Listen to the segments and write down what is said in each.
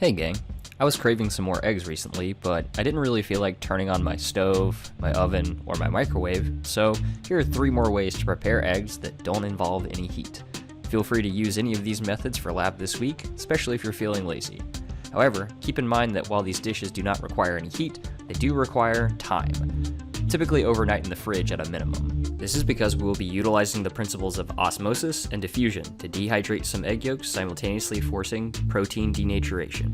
Hey gang, I was craving some more eggs recently, but I didn't really feel like turning on my stove, my oven, or my microwave, so here are 3 more ways to prepare eggs that don't involve any heat. Feel free to use any of these methods for lab this week, especially if you're feeling lazy. However, keep in mind that while these dishes do not require any heat, they do require time. Typically overnight in the fridge at a minimum. This is because we will be utilizing the principles of osmosis and diffusion to dehydrate some egg yolks, simultaneously forcing protein denaturation.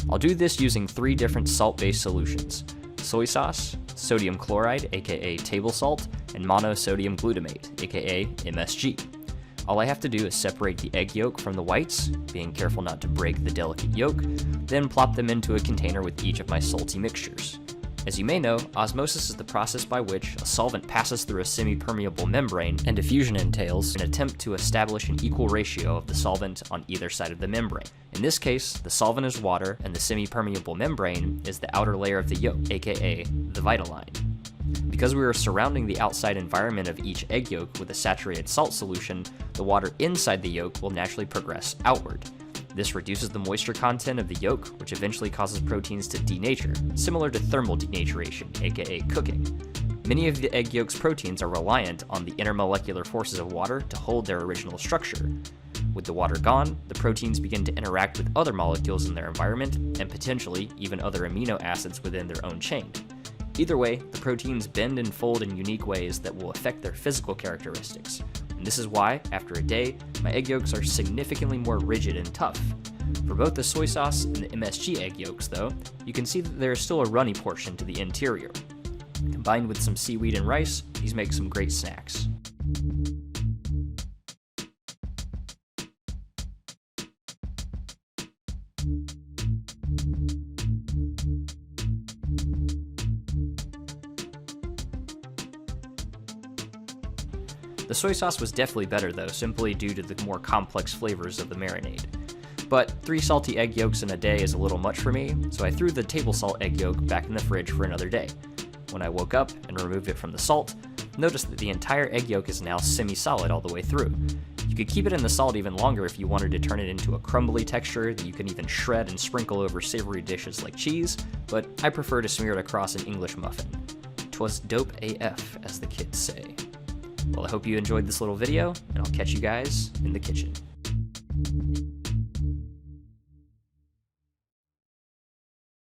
I'll do this using 3 different salt-based solutions: soy sauce, sodium chloride, aka table salt, and monosodium glutamate, aka MSG. All I have to do is separate the egg yolk from the whites, being careful not to break the delicate yolk, then plop them into a container with each of my salty mixtures. As you may know, osmosis is the process by which a solvent passes through a semi-permeable membrane, and diffusion entails an attempt to establish an equal ratio of the solvent on either side of the membrane. In this case, the solvent is water, and the semi-permeable membrane is the outer layer of the yolk, aka the vitaline. Because we are surrounding the outside environment of each egg yolk with a saturated salt solution, the water inside the yolk will naturally progress outward. This reduces the moisture content of the yolk, which eventually causes proteins to denature, similar to thermal denaturation, aka cooking. Many of the egg yolk's proteins are reliant on the intermolecular forces of water to hold their original structure. With the water gone, the proteins begin to interact with other molecules in their environment, and potentially even other amino acids within their own chain. Either way, the proteins bend and fold in unique ways that will affect their physical characteristics. And this is why, after a day, my egg yolks are significantly more rigid and tough. For both the soy sauce and the MSG egg yolks, though, you can see that there is still a runny portion to the interior. Combined with some seaweed and rice, these make some great snacks. The soy sauce was definitely better though, simply due to the more complex flavors of the marinade. But 3 salty egg yolks in a day is a little much for me, so I threw the table salt egg yolk back in the fridge for another day. When I woke up and removed it from the salt, notice that the entire egg yolk is now semi-solid all the way through. You could keep it in the salt even longer if you wanted to turn it into a crumbly texture that you can even shred and sprinkle over savory dishes like cheese, but I prefer to smear it across an English muffin. 'Twas dope AF, as the kids say. Well, I hope you enjoyed this little video, and I'll catch you guys in the kitchen.